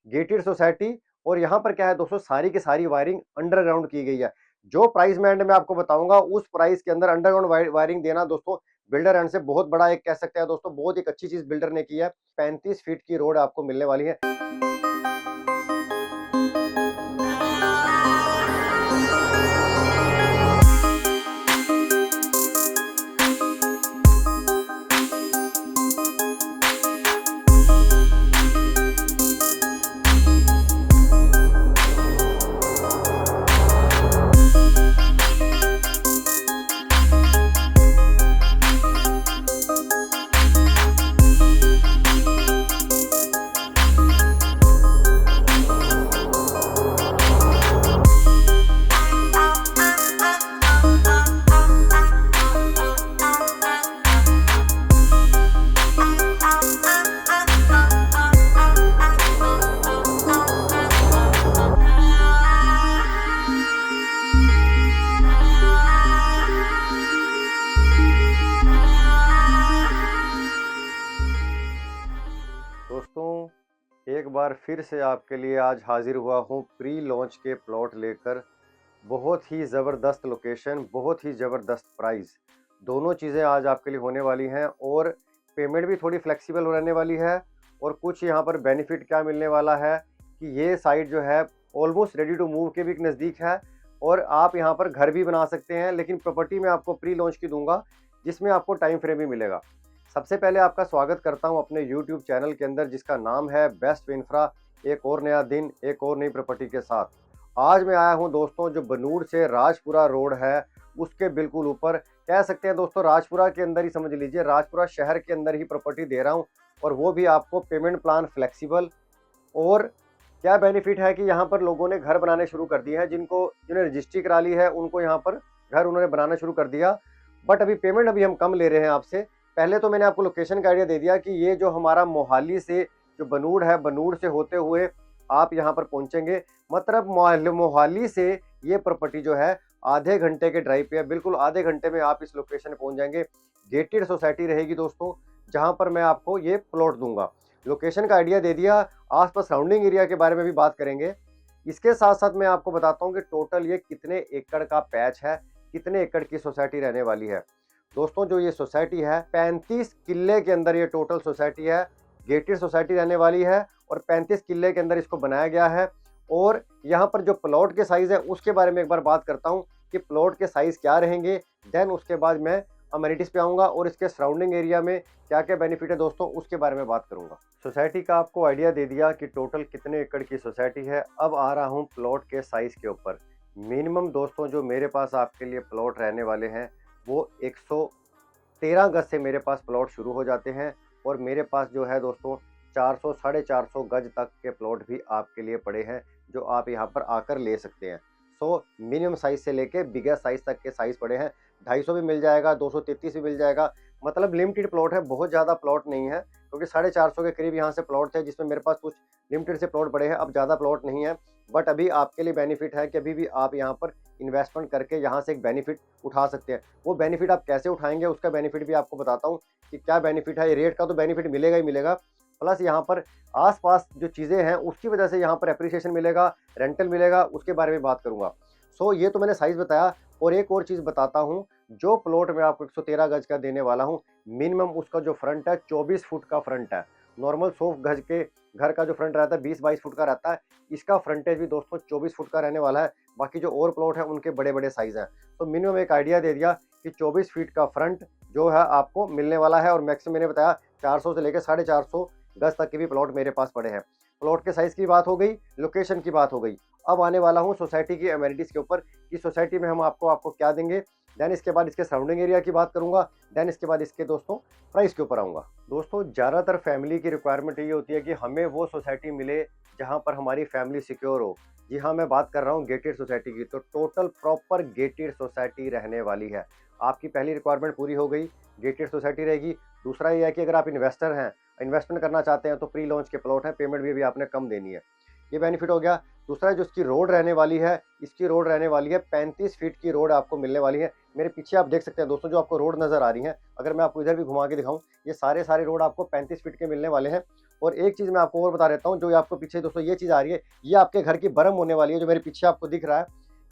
Gated society. और यहाँ पर क्या है दोस्तों, सारी की सारी वायरिंग अंडरग्राउंड की गई है। जो प्राइस मैं एंड में आपको बताऊंगा, उस प्राइस के अंदर अंडरग्राउंड वायरिंग देना दोस्तों बिल्डर एंड से बहुत बड़ा एक कह सकते हैं दोस्तों, बहुत एक अच्छी चीज बिल्डर ने की है। 35 फीट की रोड आपको मिलने वाली है। दोस्तों एक बार फिर से आपके लिए आज हाजिर हुआ हूँ प्री लॉन्च के प्लॉट लेकर। बहुत ही ज़बरदस्त लोकेशन, बहुत ही ज़बरदस्त प्राइस, दोनों चीज़ें आज आपके लिए होने वाली हैं। और पेमेंट भी थोड़ी फ्लेक्सिबल रहने वाली है। और कुछ यहाँ पर बेनिफिट क्या मिलने वाला है कि ये साइट जो है ऑलमोस्ट रेडी टू मूव के भी नज़दीक है। और आप यहाँ पर घर भी बना सकते हैं, लेकिन प्रॉपर्टी में आपको प्री लॉन्च की दूंगा जिसमें आपको टाइम फ्रेम भी मिलेगा। सबसे पहले आपका स्वागत करता हूं अपने YouTube चैनल के अंदर जिसका नाम है बेस्ट इंफ्रा। एक और नया दिन, एक और नई प्रॉपर्टी के साथ आज मैं आया हूं दोस्तों, जो बनूड़ से राजपुरा रोड है उसके बिल्कुल ऊपर, कह सकते हैं दोस्तों राजपुरा के अंदर ही समझ लीजिए, राजपुरा शहर के अंदर ही प्रॉपर्टी दे रहा हूं। और वो भी आपको पेमेंट प्लान फ्लेक्सिबल। और क्या बेनिफिट है कि यहाँ पर लोगों ने घर बनाने शुरू कर दिए हैं, जिन्होंने रजिस्ट्री करा ली है उनको यहाँ पर घर उन्होंने बनाना शुरू कर दिया। बट अभी पेमेंट हम कम ले रहे हैं आपसे। पहले तो मैंने आपको लोकेशन का आइडिया दे दिया कि ये जो हमारा मोहाली से जो बनूड़ है, बनूड़ से होते हुए आप यहाँ पर पहुंचेंगे। मतलब मोहाली से ये प्रॉपर्टी जो है आधे घंटे के ड्राइव पे है, बिल्कुल आधे घंटे में आप इस लोकेशन पे पहुंच जाएंगे। गेटेड सोसाइटी रहेगी दोस्तों, जहां पर मैं आपको ये प्लॉट दूंगा। लोकेशन का आइडिया दे दिया, आसपास सराउंडिंग एरिया के बारे में भी बात करेंगे। इसके साथ साथ मैं आपको बताता हूँ कि टोटल ये कितने एकड़ का पैच है, कितने एकड़ की सोसाइटी रहने वाली है। दोस्तों जो ये सोसाइटी है 35 किले के अंदर ये टोटल सोसाइटी है, गेटेड सोसाइटी रहने वाली है। और 35 किले के अंदर इसको बनाया गया है। और यहाँ पर जो प्लॉट के साइज है उसके बारे में एक बार बात करता हूँ कि प्लॉट के साइज क्या रहेंगे। देन उसके बाद मैं अमेनिटीज पे आऊँगा और इसके सराउंडिंग एरिया में क्या क्या बेनिफिट है दोस्तों उसके बारे में बात करूँगा। सोसाइटी का आपको आइडिया दे दिया कि टोटल कितने एकड़ की सोसाइटी है। अब आ रहा हूँ प्लॉट के साइज के ऊपर। मिनिमम दोस्तों जो मेरे पास आपके लिए प्लॉट रहने वाले हैं वो 113 गज से मेरे पास प्लॉट शुरू हो जाते हैं। और मेरे पास जो है दोस्तों 400 साढ़े 400 गज तक के प्लॉट भी आपके लिए पड़े हैं, जो आप यहाँ पर आकर ले सकते हैं। सो मिनिमम साइज से लेके बिगर साइज तक के साइज पड़े हैं। 250 भी मिल जाएगा, 233 भी मिल जाएगा। मतलब लिमिटेड प्लॉट है, बहुत ज़्यादा प्लॉट नहीं है, क्योंकि 450 के करीब यहाँ से प्लॉट थे जिसमें मेरे पास कुछ लिमिटेड से प्लॉट पड़े हैं। अब ज़्यादा प्लॉट नहीं है। बट अभी आपके लिए बेनिफिट है कि अभी भी आप यहाँ पर इन्वेस्टमेंट करके यहाँ से एक बेनिफिट उठा सकते हैं। वो बेनिफिट आप कैसे उठाएंगे उसका बेनिफिट भी आपको बताता हूँ कि क्या बेनिफिट है। रेट का तो बेनिफिट मिलेगा ही मिलेगा, प्लस यहाँ पर आसपास जो चीज़ें हैं उसकी वजह से यहाँ पर एप्रिसिएशन मिलेगा, रेंटल मिलेगा, उसके बारे में बात करूँगा। सो ये तो मैंने साइज़ बताया। और एक और चीज़ बताता हूँ, जो प्लॉट मैं आपको 113 गज का देने वाला हूँ, मिनिमम उसका जो फ्रंट है 24 फुट का फ्रंट है। नॉर्मल 100 गज के घर का जो फ्रंट रहता है 20-22 फुट का रहता है, इसका फ्रंटेज भी दोस्तों 24 फुट का रहने वाला है। बाकी जो और प्लॉट है उनके बड़े बड़े साइज़ हैं। तो मिनिमम एक आइडिया दे दिया कि 24 फीट का फ्रंट जो है आपको मिलने वाला है। और मैक्सिमम मैंने बताया 400 से लेकर 450 गज तक के भी प्लॉट मेरे पास पड़े हैं। प्लॉट के साइज़ की बात हो गई, लोकेशन की बात हो गई। अब आने वाला हूँ सोसाइटी की अमेनिटीज़ के ऊपर कि सोसाइटी में हम आपको क्या देंगे। देन इसके बाद इसके सराउंडिंग एरिया की बात करूंगा। देन इसके बाद इसके दोस्तों प्राइस के ऊपर आऊँगा। दोस्तों ज़्यादातर फैमिली की रिक्वायरमेंट ये होती है कि हमें वो सोसाइटी मिले जहाँ पर हमारी फैमिली सिक्योर हो। जी हाँ, मैं बात कर रहा हूँ गेटेड सोसाइटी की। तो टोटल प्रॉपर गेटेड सोसाइटी रहने वाली है। आपकी पहली रिक्वायरमेंट पूरी हो गई, गेटेड सोसाइटी रहेगी। दूसरा ये है कि अगर आप इन्वेस्टर हैं, इन्वेस्टमेंट करना चाहते हैं, तो प्री लॉन्च के प्लॉट हैं, पेमेंट भी आपने कम देनी है, ये बेनिफिट हो गया। दूसरा जो इसकी रोड रहने वाली है, इसकी रोड रहने वाली है 35 फीट की रोड आपको मिलने वाली है। मेरे पीछे आप देख सकते हैं दोस्तों, जो आपको रोड नज़र आ रही है, अगर मैं आपको इधर भी घुमा के दिखाऊं, ये सारे रोड आपको 35 फीट के मिलने वाले हैं। और एक चीज़ मैं आपको और बता देता हूँ, जो आपको पीछे दोस्तों ये चीज़ आ रही है, ये आपके घर की बर्म होने वाली है, जो मेरे पीछे आपको दिख रहा है।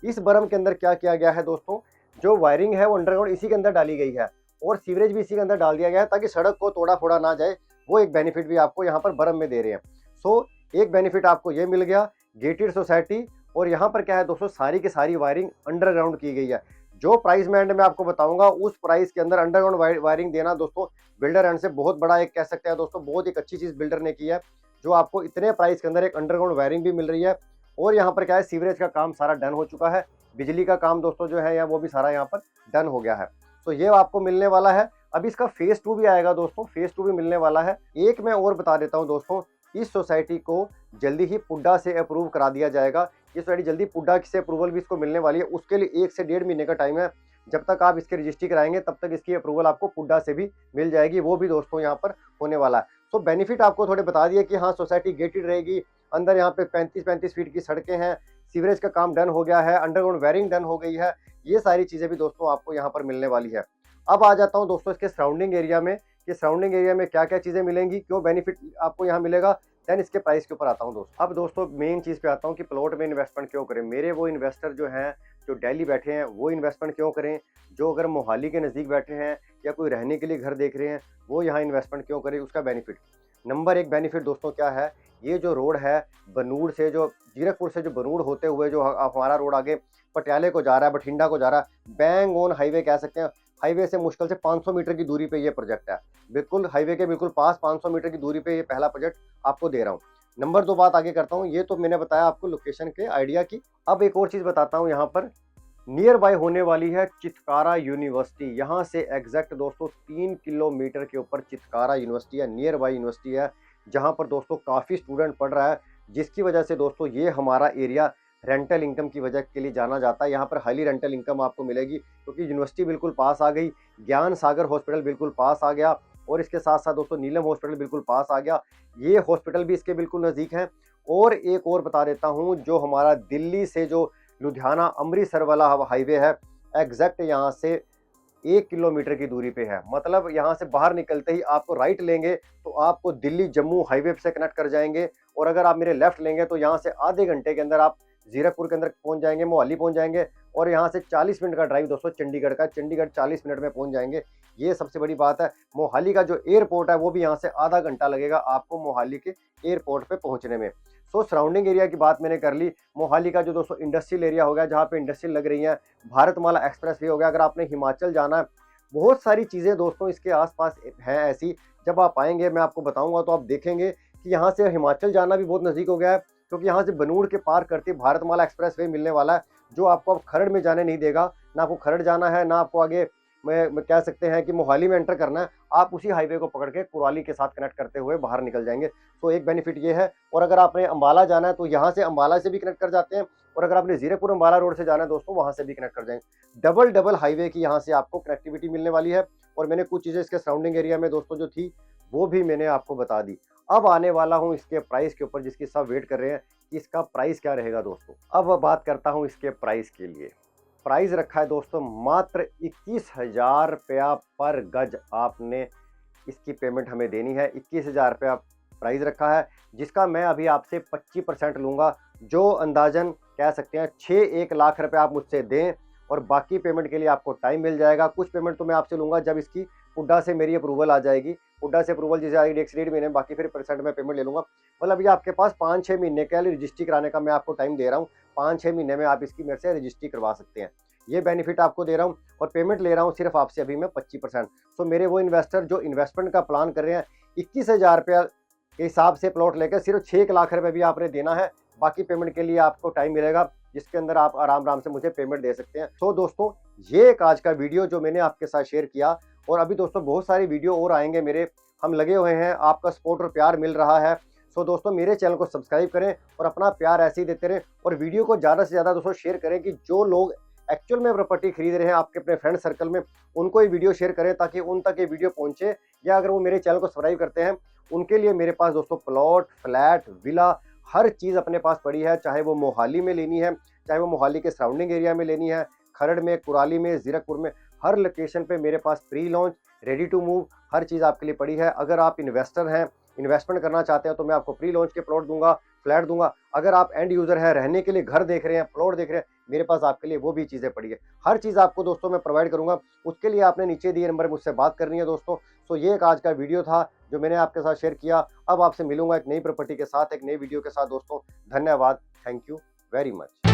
इस बर्म के अंदर क्या किया गया है दोस्तों, जो वायरिंग है वो अंडरग्राउंड इसी के अंदर डाली गई है और सीवरेज भी इसी के अंदर डाल दिया गया है, ताकि सड़क को तोड़ा फोड़ा ना जाए। वो एक बेनिफिट भी आपको यहाँ पर बर्म में दे रहे हैं। सो एक बेनिफिट आपको ये मिल गया, गेटेड सोसाइटी। और यहाँ पर क्या है दोस्तों, सारी की सारी वायरिंग अंडरग्राउंड की गई है। जो प्राइस मैं एंड में आपको बताऊंगा, उस प्राइस के अंदर अंडरग्राउंड वायरिंग देना दोस्तों बिल्डर एंड से बहुत बड़ा एक कह सकते हैं दोस्तों, बहुत एक अच्छी चीज बिल्डर ने की है, जो आपको इतने प्राइस के अंदर एक अंडरग्राउंड वायरिंग भी मिल रही है। और यहाँ पर क्या है, सीवरेज का काम सारा डन हो चुका है, बिजली का काम दोस्तों जो है या वो भी सारा यहाँ पर डन हो गया है। तो ये आपको मिलने वाला है। अब इसका फेज 2 भी आएगा दोस्तों, फेज 2 भी मिलने वाला है। एक मैं और बता देता हूँ दोस्तों, इस सोसाइटी को जल्दी ही पुड्डा से अप्रूव करा दिया जाएगा। ये सोसाइटी जल्दी पुड्डा से अप्रूवल भी इसको मिलने वाली है। उसके लिए 1 से 1.5 महीने का टाइम है। जब तक आप इसकी रजिस्ट्री कराएंगे तब तक इसकी अप्रूवल आपको पुड्डा से भी मिल जाएगी, वो भी दोस्तों यहाँ पर होने वाला है। सो बेनिफिट आपको थोड़े बता दिए कि हाँ, सोसाइटी गेटेड रहेगी, अंदर यहाँ पे 35-35 फीट की सड़कें हैं, सीवरेज का काम डन हो गया है, अंडरग्राउंड वायरिंग डन हो गई है। ये सारी चीजें भी दोस्तों आपको यहाँ पर मिलने वाली है। अब आ जाता हूँ दोस्तों इसके सराउंडिंग एरिया में, कि सराउंडिंग एरिया में क्या क्या चीजें मिलेंगी, क्यों बेनिफिट आपको यहाँ मिलेगा। देन इसके प्राइस के ऊपर आता हूँ दोस्तों। अब दोस्तों मेन चीज पे आता हूँ कि प्लॉट में इन्वेस्टमेंट क्यों करें। मेरे वो इन्वेस्टर जो हैं, जो दिल्ली बैठे हैं, वो इन्वेस्टमेंट क्यों करें। जो अगर मोहाली के नज़दीक बैठे हैं या कोई रहने के लिए घर देख रहे हैं, वो यहाँ इन्वेस्टमेंट क्यों करें। उसका बेनिफिट, नंबर 1 बेनिफिट दोस्तों क्या है, ये जो रोड है बनूड़ से, जो जीरकपुर से जो बनूड़ होते हुए जो हमारा रोड आगे पटियाले को जा रहा है, बठिंडा को जा रहा है, बैंग ऑन हाईवे कह सकते हैं। हाईवे से मुश्किल से 500 मीटर की दूरी पे ये प्रोजेक्ट है, बिल्कुल हाईवे के बिल्कुल पास 500 मीटर की दूरी पे ये पहला प्रोजेक्ट आपको दे रहा हूँ। नंबर 2 बात आगे करता हूँ, ये तो मैंने बताया आपको लोकेशन के आइडिया की। अब एक और चीज़ बताता हूँ, यहाँ पर नियर बाय होने वाली है चितकारा यूनिवर्सिटी। यहाँ से एग्जैक्ट दोस्तों 3 किलोमीटर के ऊपर चितकारा यूनिवर्सिटी है, नियर बाय यूनिवर्सिटी है, जहाँ पर दोस्तों काफ़ी स्टूडेंट पढ़ रहा है, जिसकी वजह से दोस्तों ये हमारा एरिया रेंटल इनकम की वजह के लिए जाना जाता है। यहाँ पर हाईली रेंटल इनकम आपको मिलेगी, क्योंकि यूनिवर्सिटी बिल्कुल पास आ गई, ज्ञान सागर हॉस्पिटल बिल्कुल पास आ गया, और इसके साथ साथ दोस्तों नीलम हॉस्पिटल बिल्कुल पास आ गया। ये हॉस्पिटल भी इसके बिल्कुल नज़दीक है। और एक और बता देता हूँ, जो हमारा दिल्ली से जो लुधियाना अमृतसर वाला हाईवे है, एग्जैक्ट यहाँ से 1 किलोमीटर की दूरी पे है। मतलब यहाँ से बाहर निकलते ही आपको राइट लेंगे तो आपको दिल्ली जम्मू हाईवे से कनेक्ट कर जाएंगे, और अगर आप मेरे लेफ्ट लेंगे तो यहाँ से आधे घंटे के अंदर आप जीरकपुर के अंदर पहुँच जाएंगे, मोहाली पहुँच जाएंगे। और यहाँ से 40 मिनट का ड्राइव दोस्तों चंडीगढ़ का, चंडीगढ़ 40 मिनट में पहुँच जाएंगे। ये सबसे बड़ी बात है। मोहाली का जो एयरपोर्ट है वो भी यहाँ से आधा घंटा लगेगा आपको मोहाली के एयरपोर्ट पे पहुँचने में। सो सराउंडिंग एरिया की बात मैंने कर ली। मोहाली का जो दोस्तों इंडस्ट्रियल एरिया हो गया, जहाँ पे इंडस्ट्रियल लग रही है, भारतमाला एक्सप्रेस वे हो गया, अगर आपने हिमाचल जाना है, बहुत सारी चीज़ें दोस्तों इसके आसपास हैं ऐसी। जब आप आएंगे मैं आपको बताऊंगा तो आप देखेंगे कि यहाँ से हिमाचल जाना भी बहुत नज़दीक हो गया है, क्योंकि यहाँ से बनूड़ के पार करते भारतमाला एक्सप्रेस वे मिलने वाला है, जो आपको अब खरड़ में जाने नहीं देगा। ना आपको खरड़ जाना है, ना आपको आगे मैं कह सकते हैं कि मोहाली में एंटर करना है। आप उसी हाईवे को पकड़ के कुराली के साथ कनेक्ट करते हुए बाहर निकल जाएंगे। तो एक बेनिफिट ये है। और अगर आपने अंबाला जाना है तो यहाँ से अंबाला से भी कनेक्ट कर जाते हैं, और अगर आपने जीरकपुर अंबाला रोड से जाना है दोस्तों, वहाँ से भी कनेक्ट कर जाएंगे। डबल हाईवे की यहाँ से आपको कनेक्टिविटी मिलने वाली है। और मैंने कुछ चीज़ें इसके सराउंडिंग एरिया में दोस्तों जो थी वो भी मैंने आपको बता दी। अब आने वाला हूँ इसके प्राइस के ऊपर, जिसकी सब वेट कर रहे हैं कि इसका प्राइस क्या रहेगा दोस्तों। अब बात करता हूँ इसके प्राइस के लिए। प्राइस रखा है दोस्तों मात्र 21,000 रुपया पर गज। आपने इसकी पेमेंट हमें देनी है, 21,000 रुपया प्राइस रखा है, जिसका मैं अभी आपसे 25% लूँगा, जो अंदाजन कह सकते हैं 6-1 लाख रुपये आप मुझसे दें, और बाकी पेमेंट के लिए आपको टाइम मिल जाएगा। कुछ पेमेंट तो मैं आपसे लूँगा जब इसकी पुड्डा से मेरी अप्रूवल आ जाएगी। पुड्डा से अप्रूवल जैसे आएगी 1 से 1.5 महीने, बाकी फिर % में पेमेंट ले लूँगा। मतलब ये आपके पास 5-6 महीने के लिए रजिस्ट्री कराने का मैं आपको टाइम दे रहा हूँ। 5-6 महीने में आप इसकी मेरे से रजिस्ट्री करवा सकते हैं। ये बेनिफिट आपको दे रहा हूँ, और पेमेंट ले रहा हूँ सिर्फ आपसे अभी मैं 25%। सो मेरे वो इन्वेस्टर जो इन्वेस्टमेंट का प्लान कर रहे हैं, 21,000 रुपया के हिसाब से प्लॉट लेकर सिर्फ 6 लाख रुपये भी आपने देना है। बाकी पेमेंट के लिए आपको टाइम मिलेगा, जिसके अंदर आप आराम से मुझे पेमेंट दे सकते हैं। तो दोस्तों ये एक आज का वीडियो जो मैंने आपके साथ शेयर किया, और अभी दोस्तों बहुत सारी वीडियो और आएंगे मेरे, हम लगे हुए हैं, आपका सपोर्ट और प्यार मिल रहा है। सो दोस्तों मेरे चैनल को सब्सक्राइब करें और अपना प्यार ऐसे ही देते रहें, और वीडियो को ज़्यादा से ज़्यादा दोस्तों शेयर करें, कि जो लोग एक्चुअल में प्रॉपर्टी खरीद रहे हैं आपके अपने फ्रेंड सर्कल में, उनको ये वीडियो शेयर करें, ताकि उन तक ये वीडियो पहुंचे। या अगर वो मेरे चैनल को सब्सक्राइब करते हैं, उनके लिए मेरे पास दोस्तों प्लॉट, फ्लैट, विला, हर चीज़ अपने पास पड़ी है। चाहे वो मोहाली में लेनी है, चाहे वो मोहाली के सराउंडिंग एरिया में लेनी है, खरड़ में, कुराली में, जीरकपुर में, हर लोकेशन पे मेरे पास pre launch, ready to move हर चीज़ आपके लिए पड़ी है। अगर आप इन्वेस्टर हैं इन्वेस्टमेंट करना चाहते हैं तो मैं आपको प्री लॉन्च के प्लॉट दूंगा, फ्लैट दूंगा। अगर आप एंड यूजर है, रहने के लिए घर देख रहे हैं, प्लॉट देख रहे हैं, मेरे पास आपके लिए वो भी चीजें पड़ी है। हर चीज आपको दोस्तों मैं प्रोवाइड करूंगा। उसके लिए आपने नीचे दिए नंबर मुझसे बात करनी है दोस्तों। सो ये एक आज का वीडियो था जो मैंने आपके साथ शेयर किया। अब आपसे मिलूंगा एक नई प्रॉपर्टी के साथ, एक नई वीडियो के साथ दोस्तों। धन्यवाद। Thank you very much.